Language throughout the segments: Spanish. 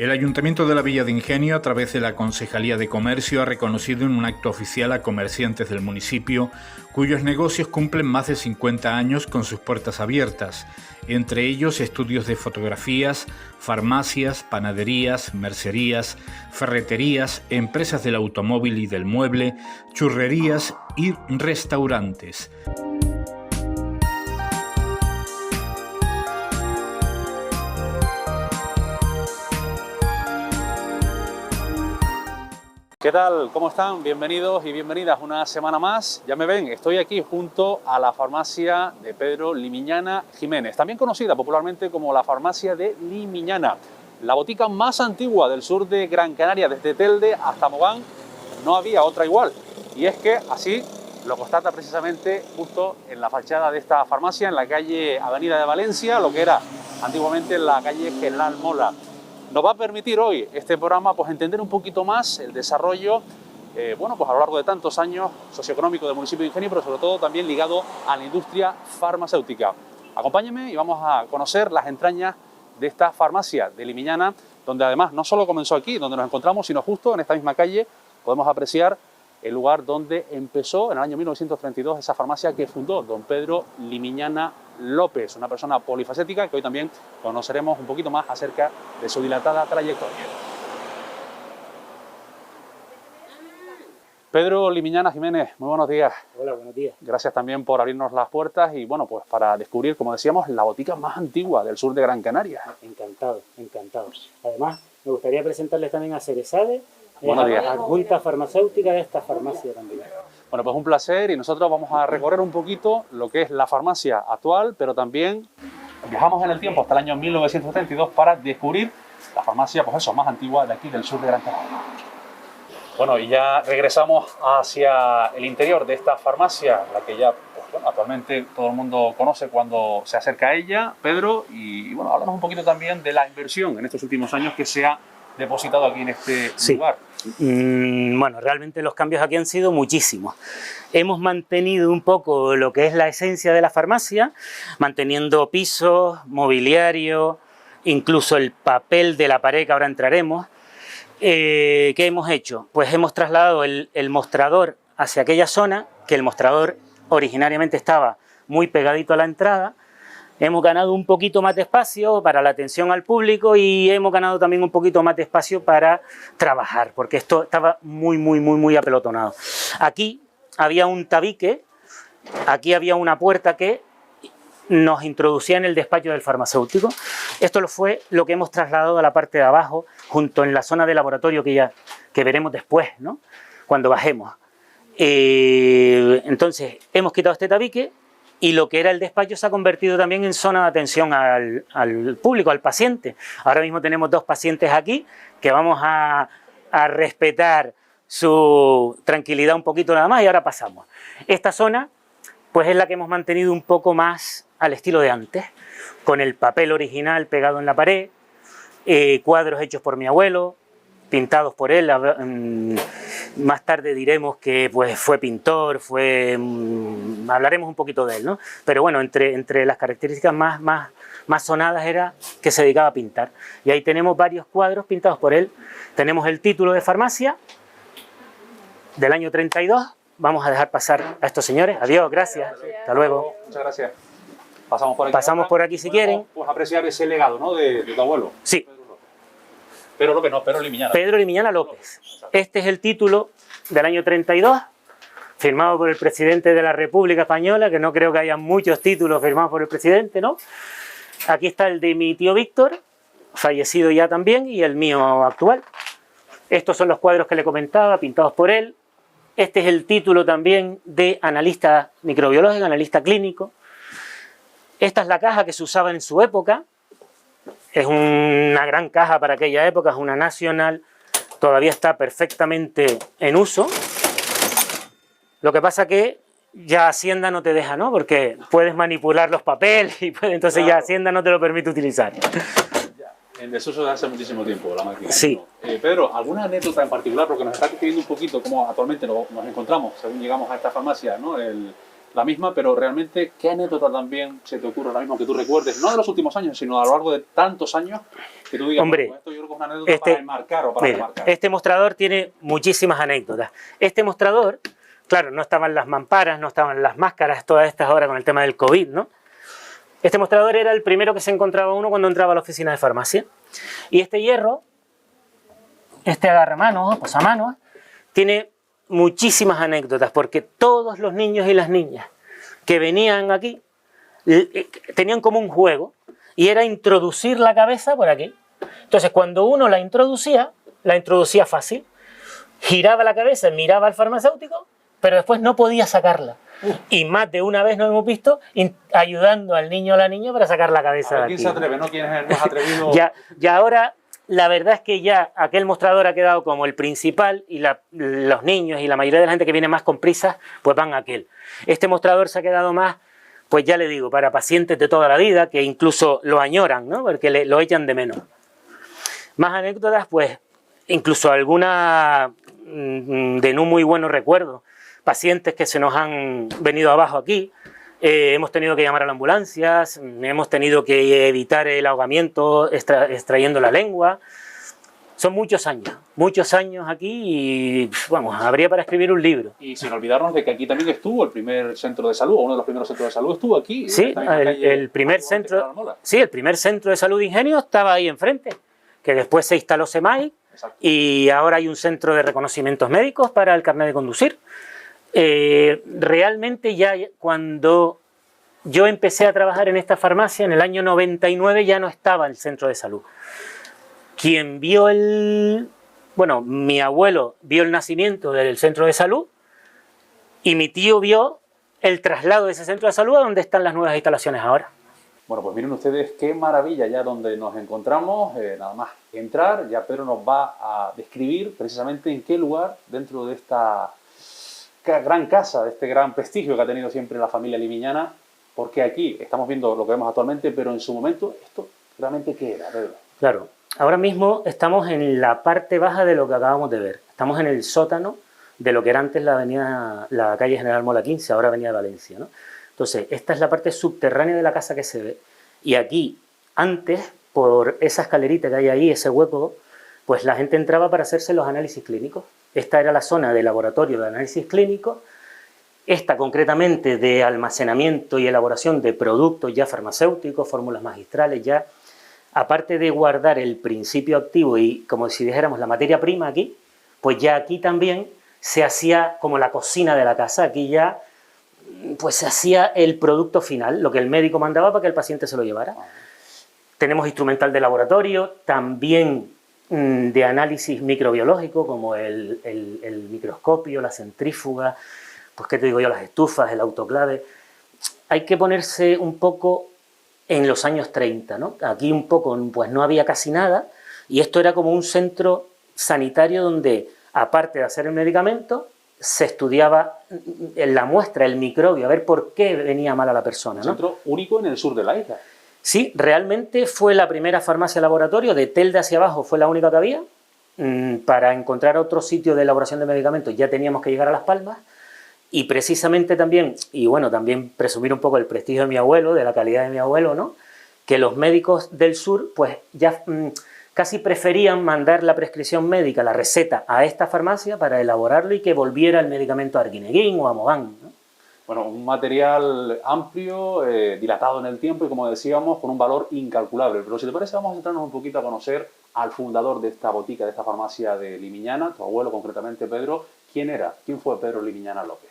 El Ayuntamiento de la Villa de Ingenio, a través de la Concejalía de Comercio, ha reconocido en un acto oficial a comerciantes del municipio cuyos negocios cumplen más de 50 años con sus puertas abiertas, entre ellos estudios de fotografías, farmacias, panaderías, mercerías, ferreterías, empresas del automóvil y del mueble, churrerías y restaurantes. ¿Qué tal? ¿Cómo están? Bienvenidos y bienvenidas una semana más. Ya me ven, estoy aquí junto a la farmacia de Pedro Limiñana Jiménez, también conocida popularmente como la farmacia de Limiñana, la botica más antigua del sur de Gran Canaria, desde Telde hasta Mogán. No había otra igual, y es que así lo constata precisamente justo en la fachada de esta farmacia, en la calle Avenida de Valencia, lo que era antiguamente la calle General Mola. Nos va a permitir hoy este programa pues entender un poquito más el desarrollo bueno, pues a lo largo de tantos años socioeconómico del municipio de Ingenio, pero sobre todo también ligado a la industria farmacéutica. Acompáñenme y vamos a conocer las entrañas de esta farmacia de Limiñana, donde además no solo comenzó aquí, donde nos encontramos, sino justo en esta misma calle podemos apreciar el lugar donde empezó en el año 1932 esa farmacia que fundó don Pedro Limiñana López, una persona polifacética que hoy también conoceremos un poquito más acerca de su dilatada trayectoria. Pedro Limiñana Jiménez, muy buenos días. Hola, buenos días. Gracias también por abrirnos las puertas y bueno, pues para descubrir, como decíamos, la botica más antigua del sur de Gran Canaria. Encantado, encantado. Además, me gustaría presentarles también a Ceresade, buenos días, adjunta farmacéutica de esta farmacia también. Bueno, pues un placer y nosotros vamos a recorrer un poquito lo que es la farmacia actual, pero también viajamos en el tiempo hasta el año 1972 para descubrir la farmacia, pues eso, más antigua de aquí del sur de Gran Canaria. Bueno, y ya regresamos hacia el interior de esta farmacia, la que ya pues, bueno, actualmente todo el mundo conoce cuando se acerca a ella, Pedro, y bueno, háblanos un poquito también de la inversión en estos últimos años que se ha depositado aquí en este lugar. Bueno, realmente los cambios aquí han sido muchísimos. Hemos mantenido un poco lo que es la esencia de la farmacia, manteniendo pisos, mobiliario, incluso el papel de la pared que ahora entraremos. ¿Qué hemos hecho? Pues hemos trasladado el mostrador hacia aquella zona, que el mostrador originariamente estaba muy pegadito a la entrada. Hemos ganado un poquito más de espacio para la atención al público y hemos ganado también un poquito más de espacio para trabajar, porque esto estaba muy apelotonado. Aquí había un tabique, aquí había una puerta que nos introducía en el despacho del farmacéutico. Esto fue lo que hemos trasladado a la parte de abajo, junto en la zona de laboratorio que veremos después, ¿no? Cuando bajemos. Entonces, hemos quitado este tabique y lo que era el despacho se ha convertido también en zona de atención al público, al paciente. Ahora mismo tenemos dos pacientes aquí que vamos a respetar su tranquilidad un poquito nada más y ahora pasamos. Esta zona pues es la que hemos mantenido un poco más al estilo de antes, con el papel original pegado en la pared, cuadros hechos por mi abuelo, pintados por él. Más tarde diremos que pues, fue pintor, hablaremos un poquito de él, ¿no? Pero bueno, entre las características más sonadas era que se dedicaba a pintar. Y ahí tenemos varios cuadros pintados por él. Tenemos el título de farmacia del año 32. Vamos a dejar pasar a estos señores. Adiós, gracias. Hasta luego. Muchas gracias. Pasamos por aquí. Pasamos por aquí si quieren. Pues apreciar ese legado, ¿no? de tu abuelo. Sí. Pedro López, no, Pedro Limiñana. Pedro Limiñana López. Este es el título del año 32, firmado por el presidente de la República Española, que no creo que haya muchos títulos firmados por el presidente, ¿no? Aquí está el de mi tío Víctor, fallecido ya también, y el mío actual. Estos son los cuadros que le comentaba, pintados por él. Este es el título también de analista microbiológico, analista clínico. Esta es la caja que se usaba en su época. Es una gran caja para aquella época, es una Nacional, todavía está perfectamente en uso. Lo que pasa que ya Hacienda no te deja, ¿no? Porque puedes manipular los papeles y entonces ya Hacienda no te lo permite utilizar. En desuso de hace muchísimo tiempo la máquina. Sí. Pedro, ¿alguna anécdota en particular? Porque nos está describiendo un poquito cómo actualmente nos encontramos, según llegamos a esta farmacia, ¿no? la misma, pero realmente, ¿qué anécdota también se te ocurre ahora mismo que tú recuerdes? No de los últimos años, sino a lo largo de tantos años, que tú digas, hombre, bueno, esto yo creo que es una anécdota para enmarcar o para remarcar. Este mostrador tiene muchísimas anécdotas. Este mostrador, claro, no estaban las mamparas, no estaban las máscaras, todas estas ahora con el tema del COVID, ¿no? Este mostrador era el primero que se encontraba uno cuando entraba a la oficina de farmacia. Y este hierro, este agarramanos, posamanos, tiene muchísimas anécdotas, porque todos los niños y las niñas que venían aquí tenían como un juego, y era introducir la cabeza por aquí. Entonces, cuando uno la introducía fácil, giraba la cabeza, miraba al farmacéutico, pero después no podía sacarla. Y más de una vez nos hemos visto ayudando al niño o la niña para sacar la cabeza de aquí. ¿Quién se atreve, no? ¿Quién es el más atrevido? Ya ahora, la verdad es que ya aquel mostrador ha quedado como el principal, y los niños y la mayoría de la gente que viene más con prisas, pues van a aquel. Este mostrador se ha quedado más, pues ya le digo, para pacientes de toda la vida, que incluso lo añoran, ¿no? Porque lo echan de menos. Más anécdotas, pues, incluso alguna de no muy buenos recuerdos. Pacientes que se nos han venido abajo aquí, hemos tenido que llamar a la ambulancia, hemos tenido que evitar el ahogamiento extrayendo la lengua. Son muchos años aquí, y vamos, habría para escribir un libro. Y sin olvidarnos de que aquí también estuvo el primer centro de salud, uno de los primeros centros de salud estuvo aquí. Sí, el primer centro de salud de Ingenio estaba ahí enfrente, que después se instaló SEMAI. Exacto. Y ahora hay un centro de reconocimientos médicos para el carnet de conducir. Realmente ya cuando yo empecé a trabajar en esta farmacia, en el año 99, ya no estaba el centro de salud. Quien vio mi abuelo vio el nacimiento del centro de salud, y mi tío vio el traslado de ese centro de salud a donde están las nuevas instalaciones ahora. Bueno, pues miren ustedes qué maravilla ya donde nos encontramos. Nada más entrar, ya Pedro nos va a describir precisamente en qué lugar dentro de esta gran casa, de este gran prestigio que ha tenido siempre la familia limiñana, porque aquí estamos viendo lo que vemos actualmente, pero en su momento, ¿esto realmente qué era, Pedro? Claro, ahora mismo estamos en la parte baja de lo que acabamos de ver. Estamos en el sótano de lo que era antes la calle General Mola 15, ahora Avenida Valencia, ¿no? Entonces, esta es la parte subterránea de la casa que se ve, y aquí, antes, por esa escalerita que hay ahí, ese hueco, pues la gente entraba para hacerse los análisis clínicos. Esta era la zona de laboratorio de análisis clínicos, esta concretamente de almacenamiento y elaboración de productos ya farmacéuticos, fórmulas magistrales ya, aparte de guardar el principio activo y como si dijéramos la materia prima aquí, pues ya aquí también se hacía como la cocina de la casa, aquí ya pues se hacía el producto final, lo que el médico mandaba para que el paciente se lo llevara. Tenemos instrumental de laboratorio, también de análisis microbiológico, como el microscopio, la centrífuga, pues qué te digo yo, las estufas, el autoclave. Hay que ponerse un poco en los años 30, ¿no? Aquí un poco, pues no había casi nada, y esto era como un centro sanitario donde, aparte de hacer el medicamento, se estudiaba la muestra, el microbio, a ver por qué venía mal a la persona, ¿no? Un centro único en el sur de la isla. Sí, realmente fue la primera farmacia laboratorio, de Telde hacia abajo fue la única que había. Para encontrar otro sitio de elaboración de medicamentos ya teníamos que llegar a Las Palmas, y precisamente también, y bueno, también presumir un poco el prestigio de mi abuelo, de la calidad de mi abuelo, ¿no? Que los médicos del sur pues ya casi preferían mandar la prescripción médica, la receta, a esta farmacia para elaborarlo y que volviera el medicamento a Arguineguín o a Mogán, ¿no? Bueno, un material amplio, dilatado en el tiempo y, como decíamos, con un valor incalculable. Pero si te parece, vamos a centrarnos un poquito a conocer al fundador de esta botica, de esta farmacia de Limiñana, tu abuelo concretamente, Pedro. ¿Quién era? ¿Quién fue Pedro Limiñana López?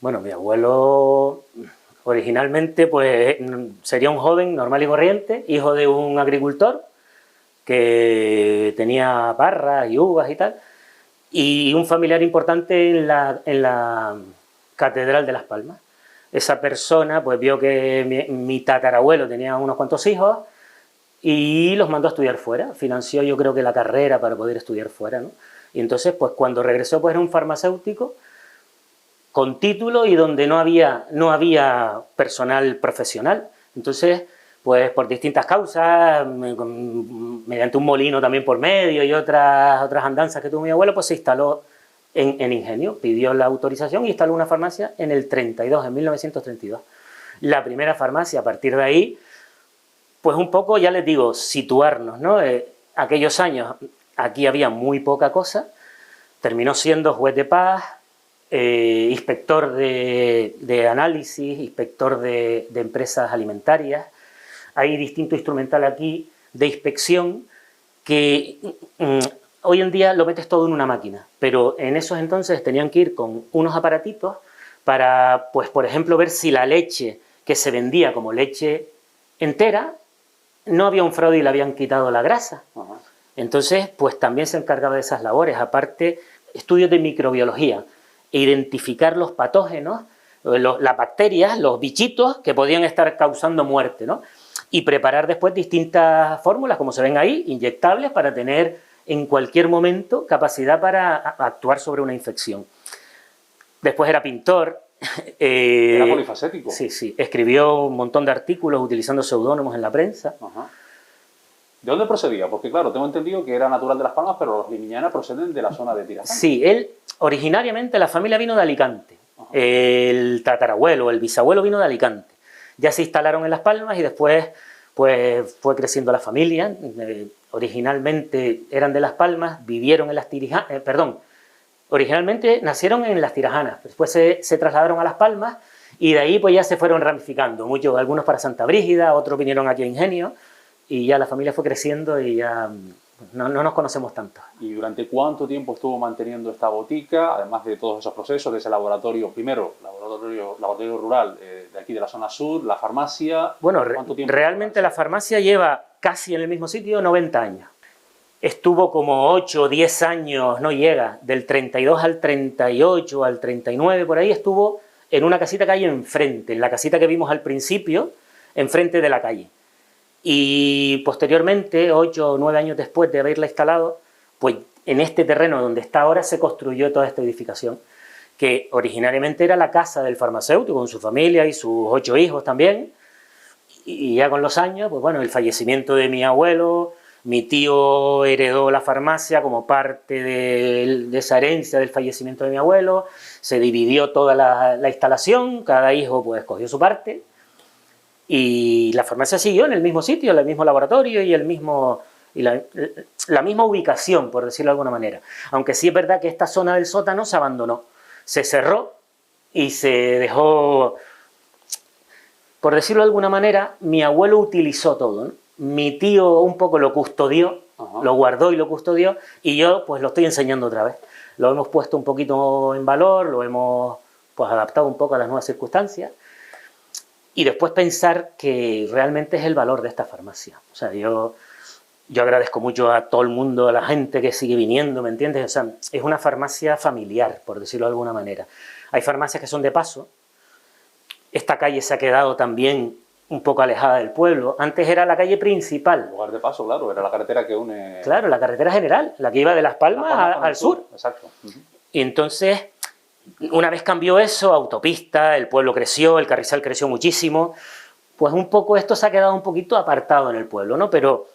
Bueno, mi abuelo originalmente pues sería un joven normal y corriente, hijo de un agricultor que tenía parras y uvas y tal, y un familiar importante en la Catedral de Las Palmas. Esa persona pues vio que mi tatarabuelo tenía unos cuantos hijos y los mandó a estudiar fuera, financió yo creo que la carrera para poder estudiar fuera, ¿no? Y entonces pues cuando regresó pues era un farmacéutico con título y donde no había personal profesional. Entonces, pues por distintas causas, mediante un molino también por medio y otras andanzas que tuvo mi abuelo, pues se instaló en Ingenio, pidió la autorización y instaló una farmacia en el 32, en 1932. La primera farmacia, a partir de ahí, pues un poco, ya les digo, situarnos, ¿no? Aquellos años aquí había muy poca cosa, terminó siendo juez de paz, inspector de análisis, inspector de empresas alimentarias. Hay distinto instrumental aquí de inspección que hoy en día lo metes todo en una máquina, pero en esos entonces tenían que ir con unos aparatitos para, pues por ejemplo, ver si la leche que se vendía como leche entera, no había un fraude y le habían quitado la grasa. Entonces, pues también se encargaba de esas labores. Aparte, estudios de microbiología, identificar los patógenos, las bacterias, los bichitos que podían estar causando muerte, ¿no? Y preparar después distintas fórmulas, como se ven ahí, inyectables, para tener en cualquier momento capacidad para actuar sobre una infección. Después era pintor. Era polifacético. Sí, sí. Escribió un montón de artículos utilizando seudónimos en la prensa. ¿De dónde procedía? Porque claro, tengo entendido que era natural de Las Palmas, pero los Limiñana proceden de la zona de Tirajana. Sí, él originariamente, la familia vino de Alicante. El tatarabuelo, el bisabuelo vino de Alicante. Ya se instalaron en Las Palmas y después pues fue creciendo la familia. Originalmente eran de Las Palmas, vivieron en las Tirajanas, originalmente nacieron en las Tirajanas, después se trasladaron a Las Palmas y de ahí pues ya se fueron ramificando, muchos, algunos para Santa Brígida, otros vinieron aquí a Ingenio y ya la familia fue creciendo y ya no nos conocemos tanto. ¿Y durante cuánto tiempo estuvo manteniendo esta botica, además de todos esos procesos, de ese laboratorio, primero, laboratorio rural de aquí de la zona sur, la farmacia? Bueno, realmente la farmacia lleva casi en el mismo sitio 90 años. Estuvo como 8 o 10 años, no llega, del 32 al 38, al 39, por ahí estuvo en una casita que hay enfrente, en la casita que vimos al principio, enfrente de la calle. Y posteriormente, 8 o 9 años después de haberla instalado, pues en este terreno donde está ahora se construyó toda esta edificación, que originariamente era la casa del farmacéutico, con su familia y sus 8 hijos también, y ya con los años, pues bueno, el fallecimiento de mi abuelo, mi tío heredó la farmacia como parte de esa herencia del fallecimiento de mi abuelo, se dividió toda la instalación, cada hijo pues cogió su parte, y la farmacia siguió en el mismo sitio, en el mismo laboratorio y la misma ubicación, por decirlo de alguna manera. Aunque sí es verdad que esta zona del sótano se abandonó, se cerró y se dejó, por decirlo de alguna manera, mi abuelo utilizó todo, ¿no? Mi tío un poco lo custodió, lo guardó y lo custodió, y yo pues lo estoy enseñando otra vez. Lo hemos puesto un poquito en valor, lo hemos pues adaptado un poco a las nuevas circunstancias, y después pensar que realmente es el valor de esta farmacia. O sea, yo agradezco mucho a todo el mundo, a la gente que sigue viniendo, ¿me entiendes? O sea, es una farmacia familiar, por decirlo de alguna manera. Hay farmacias que son de paso. Esta calle se ha quedado también un poco alejada del pueblo. Antes era la calle principal. Lugar de paso, claro, era la carretera que une... Claro, la carretera general, la que iba de Las Palmas al sur. Exacto. Y entonces, una vez cambió eso, autopista, el pueblo creció, el Carrizal creció muchísimo, pues un poco esto se ha quedado un poquito apartado en el pueblo, ¿no? Pero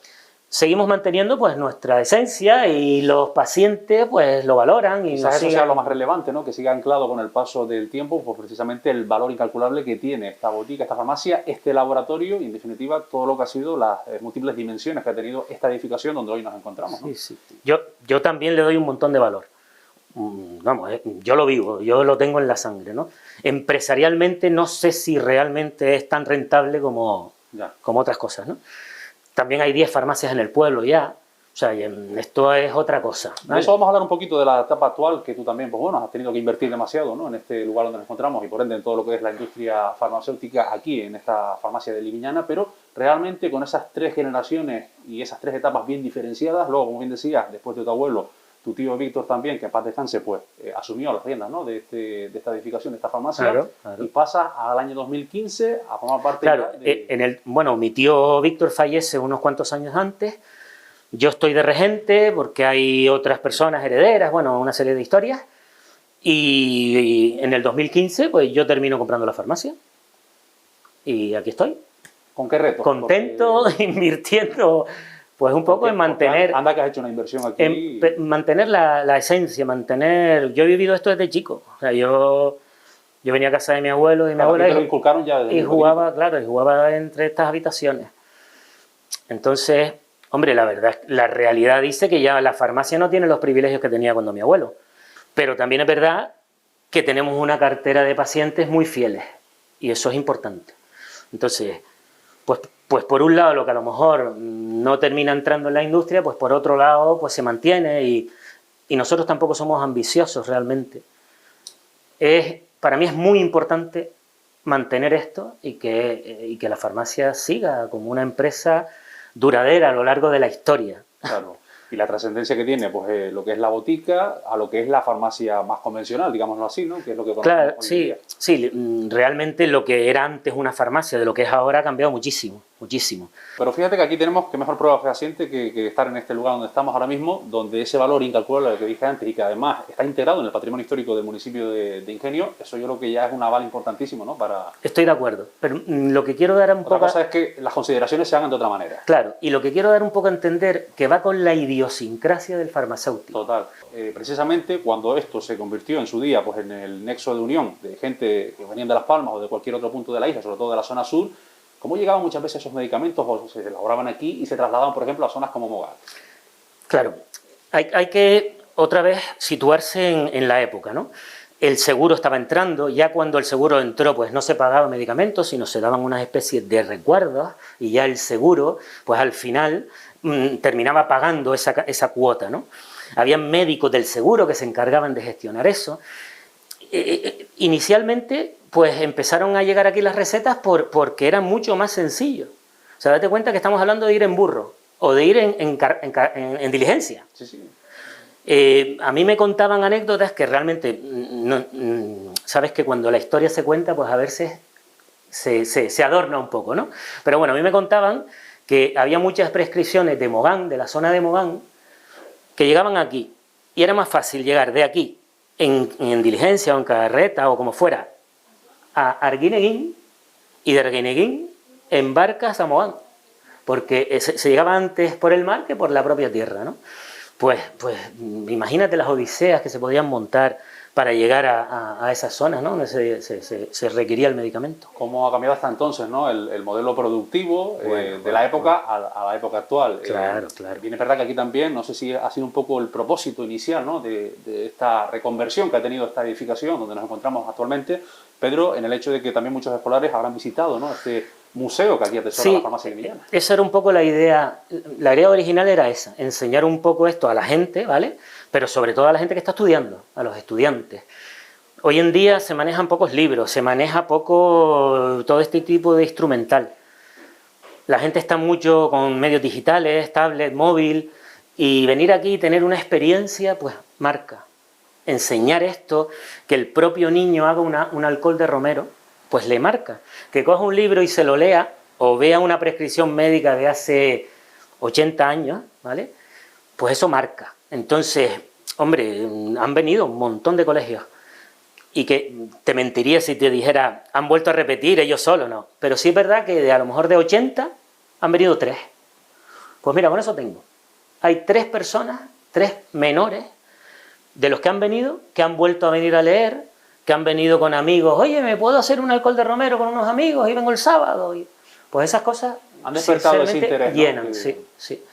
seguimos manteniendo pues nuestra esencia y los pacientes pues lo valoran. Y quizás eso sea lo más relevante, ¿no? Que siga anclado con el paso del tiempo, pues precisamente el valor incalculable que tiene esta botica, esta farmacia, este laboratorio y en definitiva todo lo que ha sido las múltiples dimensiones que ha tenido esta edificación donde hoy nos encontramos, ¿no? Sí. Yo también le doy un montón de valor. Vamos, yo lo vivo, yo lo tengo en la sangre, ¿no? Empresarialmente no sé si realmente es tan rentable como otras cosas, ¿no? También hay 10 farmacias en el pueblo ya, o sea, esto es otra cosa, ¿vale? De eso vamos a hablar un poquito de la etapa actual, que tú también, pues bueno, has tenido que invertir demasiado, ¿no? En este lugar donde nos encontramos y por ende en todo lo que es la industria farmacéutica aquí, en esta farmacia de Limiñana, pero realmente con esas 3 generaciones y esas 3 etapas bien diferenciadas, luego, como bien decías, después de tu abuelo, tu tío Víctor también, que en paz descanse, pues asumió las riendas, ¿no? de esta edificación, de esta farmacia, claro. Y pasa al año 2015 a formar parte... Claro, bueno, mi tío Víctor fallece unos cuantos años antes, yo estoy de regente porque hay otras personas herederas, bueno, una serie de historias, y en el 2015 pues yo termino comprando la farmacia y aquí estoy. ¿Con qué retos? Contento, invirtiendo Pues un poco en mantener... Anda que has hecho una inversión aquí. Mantener la esencia, mantener... Yo he vivido esto desde chico. O sea, yo venía a casa de mi abuelo y mi abuela... Te lo inculcaron ya desde y jugaba, claro, y jugaba entre estas habitaciones. Entonces, hombre, la verdad, la realidad dice que ya la farmacia no tiene los privilegios que tenía cuando mi abuelo. Pero también es verdad que tenemos una cartera de pacientes muy fieles. Y eso es importante. Entonces, pues por un lado lo que a lo mejor no termina entrando en la industria, pues por otro lado pues se mantiene y nosotros tampoco somos ambiciosos realmente. Para mí es muy importante mantener esto y que la farmacia siga como una empresa duradera a lo largo de la historia. Claro. Y la trascendencia que tiene, pues lo que es la botica, a lo que es la farmacia más convencional, digámoslo así, ¿no? Que es lo que claro, sí, realmente lo que era antes una farmacia de lo que es ahora ha cambiado muchísimo, muchísimo. Pero fíjate que aquí tenemos que mejor prueba fehaciente que estar en este lugar donde estamos ahora mismo, donde ese valor incalculable que dije antes y que además está integrado en el patrimonio histórico del municipio de Ingenio, eso yo creo que ya es un aval importantísimo, ¿no? Estoy de acuerdo, pero lo que quiero dar un poco... Otra cosa es que las consideraciones se hagan de otra manera. Claro, y lo que quiero dar un poco a entender que va con la idiosincrasia del farmacéutico. Total. Precisamente cuando esto se convirtió en su día pues en el nexo de unión de gente que venían de Las Palmas o de cualquier otro punto de la isla, sobre todo de la zona sur, ¿cómo llegaban muchas veces esos medicamentos o se elaboraban aquí y se trasladaban, por ejemplo, a zonas como Mogal? Claro, hay que otra vez situarse en la época, ¿no? El seguro estaba entrando, ya cuando el seguro entró pues no se pagaban medicamentos, sino se daban unas especies de recuerdos y ya el seguro pues al final terminaba pagando esa cuota, ¿no? Había médicos del seguro que se encargaban de gestionar eso. Inicialmente pues empezaron a llegar aquí las recetas porque era mucho más sencillo. O sea, date cuenta que estamos hablando de ir en burro o de ir en diligencia. Sí, sí. A mí me contaban anécdotas que realmente, sabes que cuando la historia se cuenta, pues a veces se adorna un poco, ¿no? Pero bueno, a mí me contaban que había muchas prescripciones de Mogán, de la zona de Mogán, que llegaban aquí. Y era más fácil llegar de aquí, en diligencia o en carreta o como fuera, a Arguineguín y de Arguineguín en barcas a Mogán. Porque se llegaba antes por el mar que por la propia tierra, ¿no? Pues imagínate las odiseas que se podían montar para llegar a esas zonas, ¿no? Donde se requería el medicamento. ¿Cómo ha cambiado hasta entonces, ¿no? el modelo productivo de la época a la época actual? Claro, claro. Bien, es verdad que aquí también, no sé si ha sido un poco el propósito inicial, ¿no? de esta reconversión que ha tenido esta edificación donde nos encontramos actualmente, Pedro, en el hecho de que también muchos escolares habrán visitado, ¿no? Este museo que aquí atesora la farmacia liviana. Esa era un poco la idea. La idea original era esa, enseñar un poco esto a la gente, ¿vale? Pero sobre todo a la gente que está estudiando, a los estudiantes. Hoy en día se manejan pocos libros, se maneja poco todo este tipo de instrumental. La gente está mucho con medios digitales, tablet, móvil, y venir aquí y tener una experiencia, pues marca. Enseñar esto, que el propio niño haga un alcohol de romero, pues le marca. Que coja un libro y se lo lea, o vea una prescripción médica de hace 80 años, ¿vale? Pues eso marca. Entonces, hombre, han venido un montón de colegios. Y que te mentiría si te dijera, han vuelto a repetir ellos solos, no. Pero sí es verdad que a lo mejor de 80 han venido 3. Pues mira, con eso tengo. Hay 3 personas, 3 menores, de los que han venido, que han vuelto a venir a leer, que han venido con amigos, oye, ¿me puedo hacer un alcohol de romero con unos amigos y vengo el sábado? Y pues esas cosas han despertado ese interés, ¿no? Llenan, sí.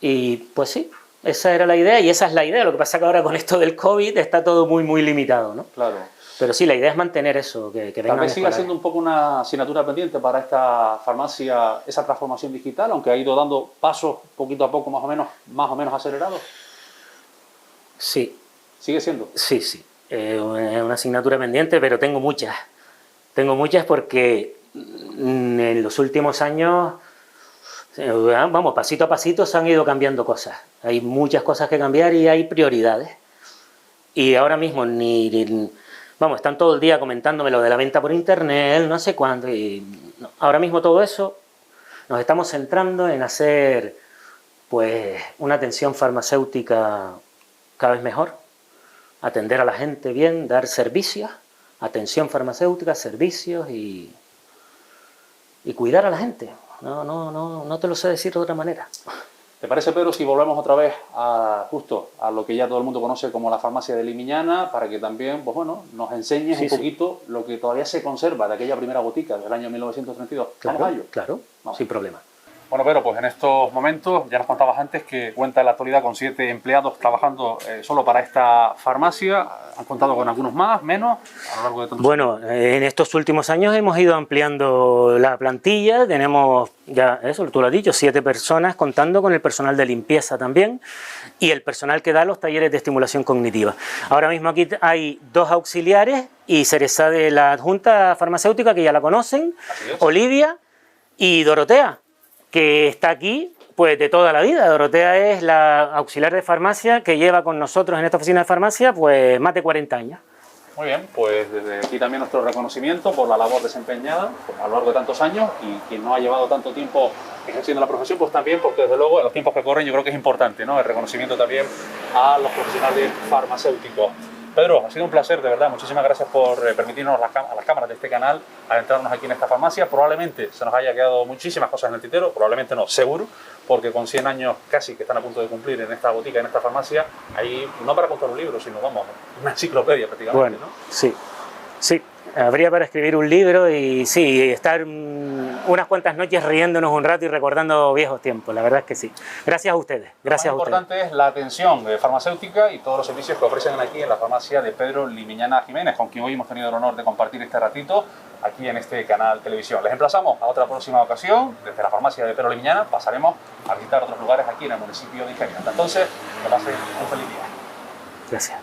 Y pues sí, esa era la idea y esa es la idea. Lo que pasa que ahora con esto del COVID está todo muy limitado, ¿no? Claro. Pero sí, la idea es mantener eso, que vengan. Tal vez siga siendo un poco una asignatura pendiente para esta farmacia, esa transformación digital, aunque ha ido dando pasos poquito a poco más o menos acelerados. Sí. ¿Sigue siendo? Sí. Es una asignatura pendiente, pero tengo muchas. Tengo muchas porque en los últimos años, vamos, pasito a pasito se han ido cambiando cosas. Hay muchas cosas que cambiar y hay prioridades. Y ahora mismo vamos, están todo el día comentándome lo de la venta por internet, no sé cuándo. Y ahora mismo todo eso nos estamos centrando en hacer pues una atención farmacéutica cada vez mejor. Atender a la gente bien, dar servicios, atención farmacéutica, servicios y cuidar a la gente. No te lo sé decir de otra manera. ¿Te parece, Pedro, si volvemos otra vez justo a lo que ya todo el mundo conoce como la farmacia de Limiñana, para que también, pues bueno, nos enseñes un poquito lo que todavía se conserva de aquella primera botica del año 1932? Claro, ¿Vamos a ello? claro, Vamos. sin problema. Bueno, Pedro, pues en estos momentos, ya nos contabas antes que cuenta en la actualidad con 7 empleados trabajando solo para esta farmacia. ¿Han contado con algunos más, menos, a lo largo de tantos años? Bueno, en estos últimos años hemos ido ampliando la plantilla, tenemos ya, eso tú lo has dicho, 7 personas contando con el personal de limpieza también y el personal que da los talleres de estimulación cognitiva. Ahora mismo aquí hay 2 auxiliares y Cereza de la adjunta farmacéutica, que ya la conocen, Olivia y Dorotea, que está aquí pues de toda la vida. Dorotea es la auxiliar de farmacia que lleva con nosotros en esta oficina de farmacia pues más de 40 años. Muy bien, pues desde aquí también nuestro reconocimiento por la labor desempeñada pues, a lo largo de tantos años, y quien no ha llevado tanto tiempo ejerciendo la profesión, pues también, porque desde luego en los tiempos que corren yo creo que es importante, ¿no?, el reconocimiento también a los profesionales farmacéuticos. Pedro, ha sido un placer, de verdad. Muchísimas gracias por permitirnos a las cámaras de este canal adentrarnos aquí en esta farmacia. Probablemente se nos haya quedado muchísimas cosas en el tintero, probablemente no, seguro, porque con 100 años casi que están a punto de cumplir en esta botica, en esta farmacia, hay no para contar un libro, sino, vamos, una enciclopedia prácticamente, bueno, ¿no? Sí, sí. Habría para escribir un libro y sí, estar unas cuantas noches riéndonos un rato y recordando viejos tiempos, la verdad es que sí. Gracias a ustedes, gracias a ustedes. Lo más importante es la atención farmacéutica y todos los servicios que ofrecen aquí en la farmacia de Pedro Limiñana Jiménez, con quien hoy hemos tenido el honor de compartir este ratito aquí en este canal televisión. Les emplazamos a otra próxima ocasión. Desde la farmacia de Pedro Limiñana pasaremos a visitar otros lugares aquí en el municipio de Ingenio. Hasta entonces, que pasen un feliz día. Gracias.